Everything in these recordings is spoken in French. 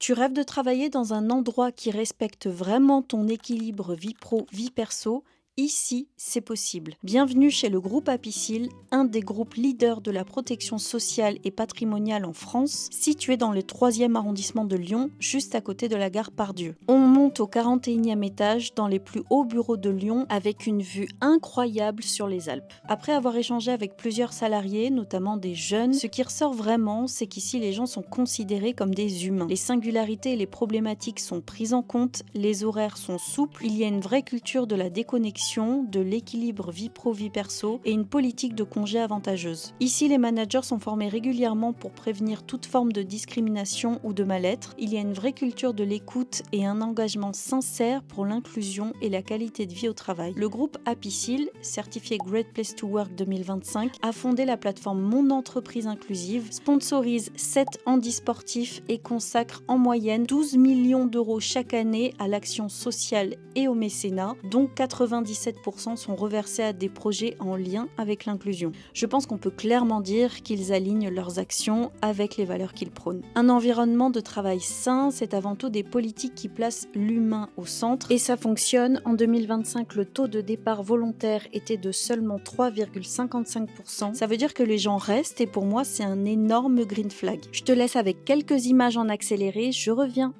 Tu rêves de travailler dans un endroit qui respecte vraiment ton équilibre vie pro, vie perso? Ici, c'est possible. Bienvenue chez le groupe Apicil, un des groupes leaders de la protection sociale et patrimoniale en France, situé dans le 3e arrondissement de Lyon, juste à côté de la gare Pardieu. On monte au 41e étage dans les plus hauts bureaux de Lyon avec une vue incroyable sur les Alpes. Après avoir échangé avec plusieurs salariés, notamment des jeunes, ce qui ressort vraiment, c'est qu'ici les gens sont considérés comme des humains. Les singularités et les problématiques sont prises en compte, les horaires sont souples, il y a une vraie culture de la déconnexion, de l'équilibre vie pro-vie perso et une politique de congés avantageuse. Ici, les managers sont formés régulièrement pour prévenir toute forme de discrimination ou de mal-être. Il y a une vraie culture de l'écoute et un engagement sincère pour l'inclusion et la qualité de vie au travail. Le groupe Apicil, certifié Great Place to Work 2025, a fondé la plateforme Mon Entreprise Inclusive, sponsorise 7 handisportifs et consacre en moyenne 12 millions d'euros chaque année à l'action sociale et au mécénat, dont 97% sont reversés à des projets en lien avec l'inclusion. Je pense qu'on peut clairement dire qu'ils alignent leurs actions avec les valeurs qu'ils prônent. Un environnement de travail sain, c'est avant tout des politiques qui placent l'humain au centre et ça fonctionne. En 2025, le taux de départ volontaire était de seulement 3,55%. Ça veut dire que les gens restent et pour moi, c'est un énorme green flag. Je te laisse avec quelques images en accéléré, je reviens.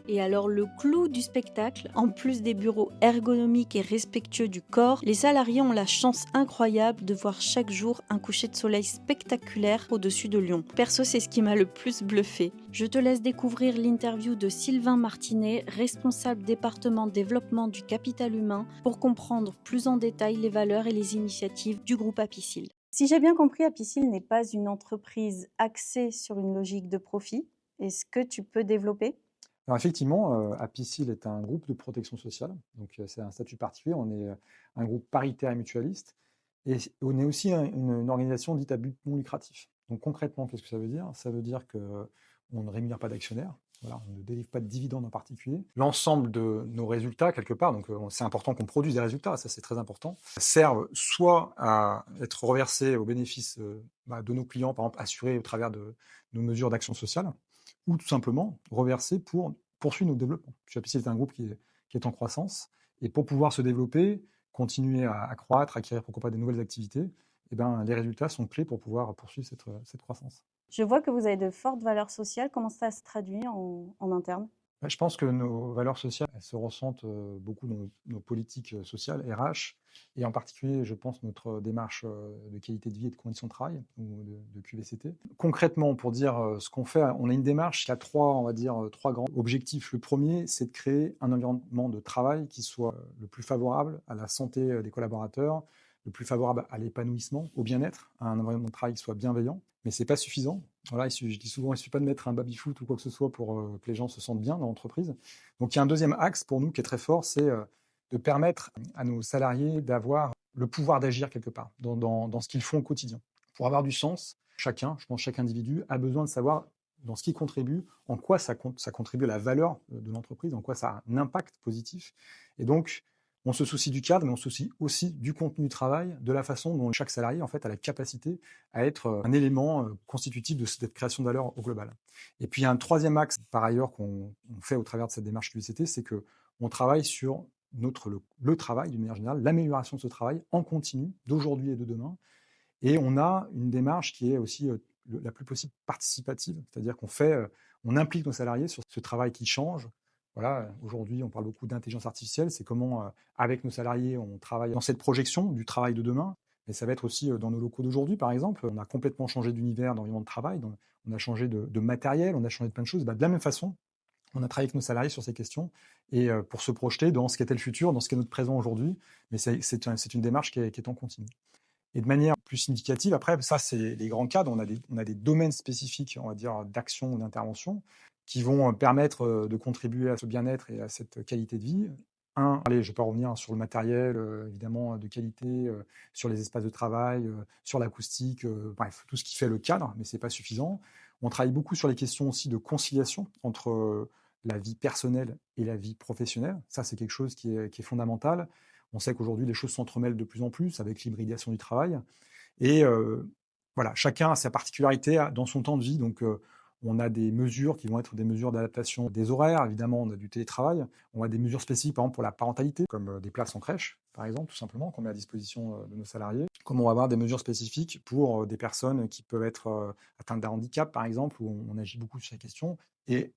Et alors le clou du spectacle, en plus des bureaux ergonomiques et respectueux du corps, les salariés ont la chance incroyable de voir chaque jour un coucher de soleil spectaculaire au-dessus de Lyon. Perso, c'est ce qui m'a le plus bluffé. Je te laisse découvrir l'interview de Sylvain Martinet, responsable département développement du capital humain, pour comprendre plus en détail les valeurs et les initiatives du groupe Apicil. Si j'ai bien compris, Apicil n'est pas une entreprise axée sur une logique de profit. Est-ce que tu peux développer ? Alors effectivement, Apicil est un groupe de protection sociale, donc c'est un statut particulier. On est, un groupe paritaire et mutualiste et on est aussi une organisation dite à but non lucratif. Donc concrètement, qu'est-ce que ça veut dire? Ça veut dire qu'on ne rémunère pas d'actionnaires, voilà, on ne délivre pas de dividendes en particulier. L'ensemble de nos résultats quelque part, donc c'est important qu'on produise des résultats, ça c'est très important, servent soit à être reversés au bénéfice, de nos clients, par exemple assurés au travers de nos mesures d'action sociale, ou tout simplement reverser pour poursuivre notre développement. Puisque Apicil est un groupe qui est en croissance et pour pouvoir se développer, continuer à croître, acquérir pourquoi pas des nouvelles activités, eh ben, les résultats sont clés pour pouvoir poursuivre cette croissance. Je vois que vous avez de fortes valeurs sociales. Comment ça se traduit en interne? Ouais, je pense que nos valeurs sociales, elles se ressentent beaucoup dans nos politiques sociales, RH, et en particulier, je pense, notre démarche de qualité de vie et de conditions de travail, ou de QVCT. Concrètement, pour dire ce qu'on fait, on a une démarche qui a trois, on va dire, trois grands objectifs. Le premier, c'est de créer un environnement de travail qui soit le plus favorable à la santé des collaborateurs, le plus favorable à l'épanouissement, au bien-être, à un environnement de travail qui soit bienveillant. Mais c'est pas suffisant. Voilà, je dis souvent, il ne suffit pas de mettre un baby-foot ou quoi que ce soit pour que les gens se sentent bien dans l'entreprise. Donc il y a un deuxième axe pour nous qui est très fort, c'est de permettre à nos salariés d'avoir le pouvoir d'agir quelque part dans ce qu'ils font au quotidien. Pour avoir du sens, chacun, je pense chaque individu, a besoin de savoir dans ce qu'il contribue, en quoi ça contribue à la valeur de l'entreprise, en quoi ça a un impact positif. Et donc, on se soucie du cadre, mais on se soucie aussi du contenu du travail, de la façon dont chaque salarié en fait, a la capacité à être un élément constitutif de cette création de valeur au global. Et puis il y a un troisième axe, par ailleurs, qu'on fait au travers de cette démarche QVCT, c'est qu'on travaille sur le travail, d'une manière générale, l'amélioration de ce travail en continu, d'aujourd'hui et de demain. Et on a une démarche qui est aussi la plus possible participative, c'est-à-dire on implique nos salariés sur ce travail qui change. Voilà, aujourd'hui, on parle beaucoup d'intelligence artificielle, c'est comment, avec nos salariés, on travaille dans cette projection du travail de demain. Mais ça va être aussi dans nos locaux d'aujourd'hui, par exemple. On a complètement changé d'univers, d'environnement de travail, on a changé de matériel, on a changé de plein de choses. Bah, de la même façon, on a travaillé avec nos salariés sur ces questions et pour se projeter dans ce qu'était le futur, dans ce qu'est notre présent aujourd'hui. Mais c'est une démarche qui est en continu. Et de manière plus significative, après, ça, c'est les grands cadres. On a des domaines spécifiques, on va dire, d'action ou d'intervention qui vont permettre de contribuer à ce bien-être et à cette qualité de vie. allez, je ne vais pas revenir sur le matériel, évidemment, de qualité, sur les espaces de travail, sur l'acoustique, bref, tout ce qui fait le cadre, mais c'est pas suffisant. On travaille beaucoup sur les questions aussi de conciliation entre, la vie personnelle et la vie professionnelle. Ça, c'est quelque chose qui est fondamental. On sait qu'aujourd'hui, les choses s'entremêlent de plus en plus avec l'hybridation du travail et voilà, chacun a sa particularité dans son temps de vie, donc on a des mesures qui vont être des mesures d'adaptation des horaires. Évidemment, on a du télétravail. On a des mesures spécifiques, par exemple, pour la parentalité, comme des places en crèche, par exemple, tout simplement, qu'on met à disposition de nos salariés. Comme on va avoir des mesures spécifiques pour des personnes qui peuvent être atteintes d'un handicap, par exemple, où on agit beaucoup sur ces questions. Et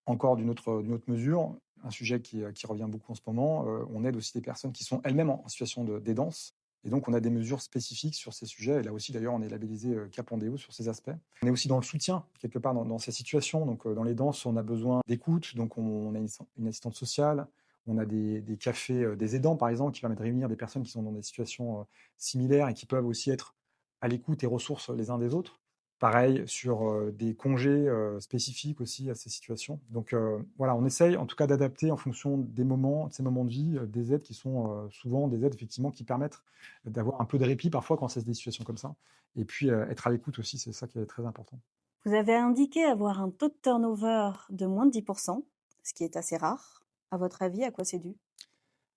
encore d'une autre mesure, un sujet qui revient beaucoup en ce moment, on aide aussi des personnes qui sont elles-mêmes en situation d'aidance. Et donc, on a des mesures spécifiques sur ces sujets. Et là aussi, d'ailleurs, on est labellisé Capandéo sur ces aspects. On est aussi dans le soutien, quelque part, dans ces situations. Donc, dans les danses, on a besoin d'écoute. Donc, on a une assistante sociale. On a des cafés des aidants, par exemple, qui permettent de réunir des personnes qui sont dans des situations similaires et qui peuvent aussi être à l'écoute et ressources les uns des autres. Pareil sur des congés spécifiques aussi à ces situations. Donc voilà, on essaye en tout cas d'adapter en fonction des moments, de ces moments de vie, des aides qui sont souvent des aides effectivement qui permettent d'avoir un peu de répit parfois quand c'est des situations comme ça. Et puis être à l'écoute aussi, c'est ça qui est très important. Vous avez indiqué avoir un taux de turnover de moins de 10%, ce qui est assez rare. À votre avis, à quoi c'est dû?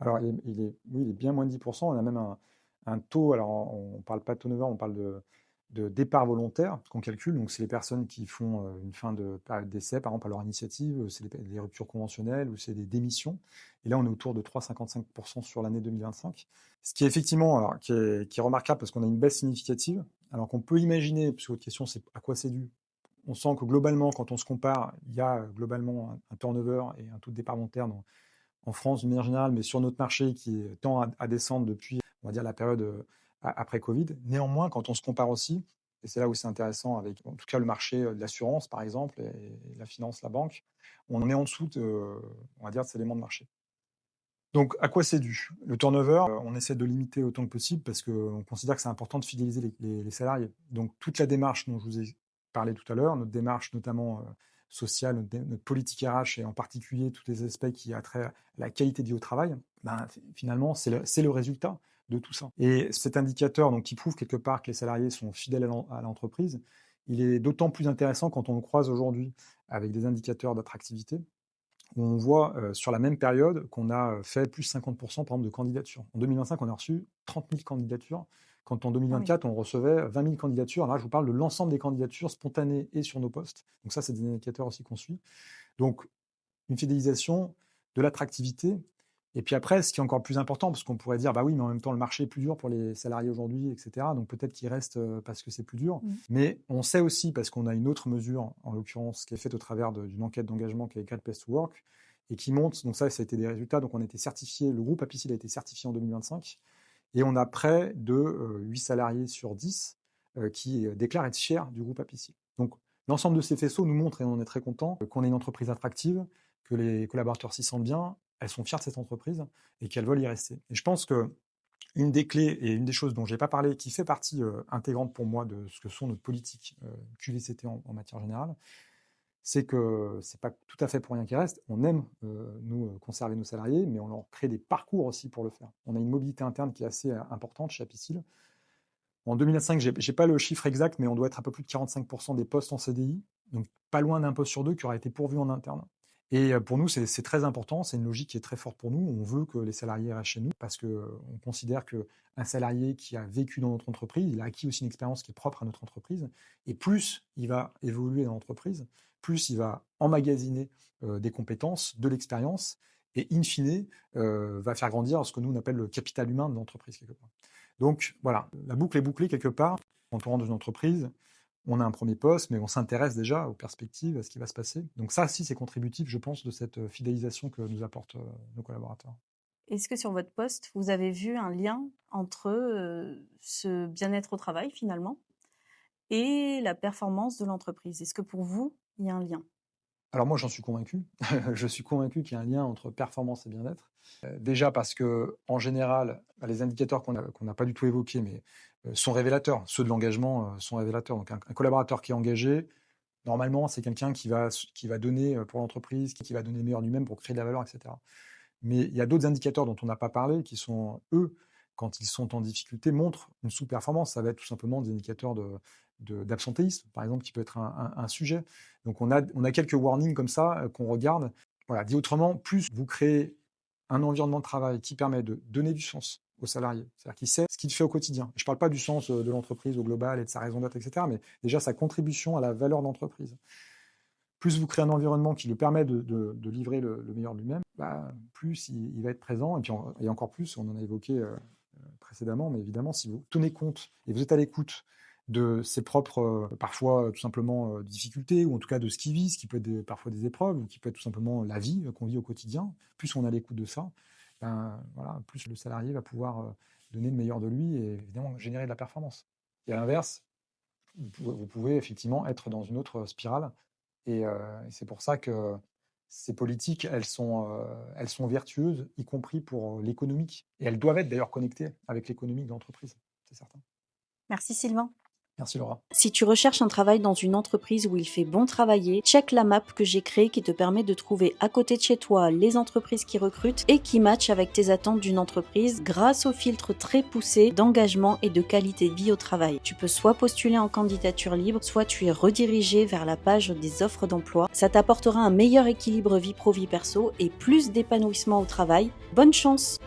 Alors oui, il est bien moins de 10%. On a même un taux, alors on ne parle pas de turnover, on parle de départ volontaire qu'on calcule. Donc, c'est les personnes qui font une fin de période d'essai, par exemple, à leur initiative, c'est des ruptures conventionnelles ou c'est des démissions. Et là, on est autour de 3,55% sur l'année 2025. Ce qui est effectivement, alors, qui est remarquable parce qu'on a une baisse significative, alors qu'on peut imaginer, puisque votre question, c'est à quoi c'est dû. On sent que globalement, quand on se compare, il y a globalement un turnover et un taux de départ volontaire en France d'une manière générale, mais sur notre marché qui tend à descendre depuis, on va dire, la période après Covid. Néanmoins, quand on se compare aussi, et c'est là où c'est intéressant avec, en tout cas, le marché de l'assurance, par exemple, et la finance, la banque, on est en dessous on va dire, de ces éléments de marché. Donc, à quoi c'est dû? Le turnover, on essaie de limiter autant que possible parce qu'on considère que c'est important de fidéliser les salariés. Donc, toute la démarche dont je vous ai parlé tout à l'heure, notre démarche notamment sociale, notre politique RH et en particulier tous les aspects qui a trait à la qualité de vie au travail, ben, finalement, c'est le résultat de tout ça. Et cet indicateur donc, qui prouve quelque part que les salariés sont fidèles à l'entreprise, il est d'autant plus intéressant quand on le croise aujourd'hui avec des indicateurs d'attractivité où on voit sur la même période qu'on a fait plus 50% par exemple de candidatures. En 2025, on a reçu 30 000 candidatures, quand en Ah oui. 2024, on recevait 20 000 candidatures. Là, je vous parle de l'ensemble des candidatures spontanées et sur nos postes. Donc ça, c'est des indicateurs aussi qu'on suit. Donc, une fidélisation, de l'attractivité. Et puis après, ce qui est encore plus important, parce qu'on pourrait dire, bah oui, mais en même temps, le marché est plus dur pour les salariés aujourd'hui, etc. Donc peut-être qu'ils restent parce que c'est plus dur. Mais on sait aussi, parce qu'on a une autre mesure, en l'occurrence, qui est faite au travers d'une enquête d'engagement qui est Great Place to Work, et qui montre, donc ça a été des résultats, donc on a été certifié, le groupe Apicil a été certifié en 2025, et on a près de 8 salariés sur 10 qui déclarent être fiers du groupe Apicil. Donc l'ensemble de ces faisceaux nous montre, et on est très content, qu'on est une entreprise attractive, que les collaborateurs s'y sentent bien, elles sont fières de cette entreprise et qu'elles veulent y rester. Et je pense que une des clés et une des choses dont je n'ai pas parlé, qui fait partie intégrante pour moi de ce que sont notre politique QVCT en matière générale, c'est que c'est pas tout à fait pour rien qu'ils restent. On aime, nous, conserver nos salariés, mais on leur crée des parcours aussi pour le faire. On a une mobilité interne qui est assez importante chez Apicil. En 2025, je n'ai pas le chiffre exact, mais on doit être un peu plus de 45% des postes en CDI, donc pas loin d'un poste sur deux qui aura été pourvu en interne. Et pour nous, c'est très important, c'est une logique qui est très forte pour nous. On veut que les salariés restent chez nous parce qu'on considère qu'un salarié qui a vécu dans notre entreprise, il a acquis aussi une expérience qui est propre à notre entreprise. Et plus il va évoluer dans l'entreprise, plus il va emmagasiner des compétences, de l'expérience, et in fine, va faire grandir ce que nous on appelle le capital humain de l'entreprise quelque part. Donc voilà, la boucle est bouclée quelque part. Quand on rentre dans une entreprise, on a un premier poste, mais on s'intéresse déjà aux perspectives, à ce qui va se passer. Donc ça, si, c'est contributif, je pense, de cette fidélisation que nous apportent nos collaborateurs. Est-ce que sur votre poste, vous avez vu un lien entre ce bien-être au travail finalement et la performance de l'entreprise? Est-ce que pour vous, il y a un lien? Alors moi, j'en suis convaincu. Je suis convaincu qu'il y a un lien entre performance et bien-être. Déjà parce que, en général, les indicateurs qu'on n'a pas du tout évoqués, mais sont révélateurs. Ceux de l'engagement sont révélateurs. Donc un collaborateur qui est engagé, normalement, c'est quelqu'un qui va donner pour l'entreprise, qui va donner le meilleur de lui-même pour créer de la valeur, etc. Mais il y a d'autres indicateurs dont on n'a pas parlé qui sont, eux, quand ils sont en difficulté, montrent une sous-performance. Ça va être tout simplement des indicateurs d'absentéisme, par exemple, qui peut être un sujet. Donc on a quelques warnings comme ça qu'on regarde. Voilà, dit autrement, plus vous créez un environnement de travail qui permet de donner du sens aux salariés, c'est-à-dire qu'il sait ce qu'il fait au quotidien. Je ne parle pas du sens de l'entreprise au global et de sa raison d'être, etc., mais déjà sa contribution à la valeur d'entreprise. Plus vous créez un environnement qui lui permet de livrer le meilleur de lui-même, plus il va être présent. Et encore plus, on en a évoqué précédemment, mais évidemment, si vous tenez compte et vous êtes à l'écoute de ses propres, parfois tout simplement difficultés, ou en tout cas de ce qu'il vit, ce qui peut être parfois des épreuves, ou qui peut être tout simplement la vie qu'on vit au quotidien, plus on est à l'écoute de ça, voilà, plus le salarié va pouvoir donner le meilleur de lui et évidemment générer de la performance. Et à l'inverse, vous pouvez effectivement être dans une autre spirale. Et c'est pour ça que ces politiques, elles sont vertueuses, y compris pour l'économique. Et elles doivent être d'ailleurs connectées avec l'économique de l'entreprise, c'est certain. Merci Sylvain. Merci Laura. Si tu recherches un travail dans une entreprise où il fait bon travailler, check la map que j'ai créée qui te permet de trouver à côté de chez toi les entreprises qui recrutent et qui matchent avec tes attentes d'une entreprise grâce au filtre très poussé d'engagement et de qualité de vie au travail. Tu peux soit postuler en candidature libre, soit tu es redirigé vers la page des offres d'emploi. Ça t'apportera un meilleur équilibre vie pro-vie perso et plus d'épanouissement au travail. Bonne chance!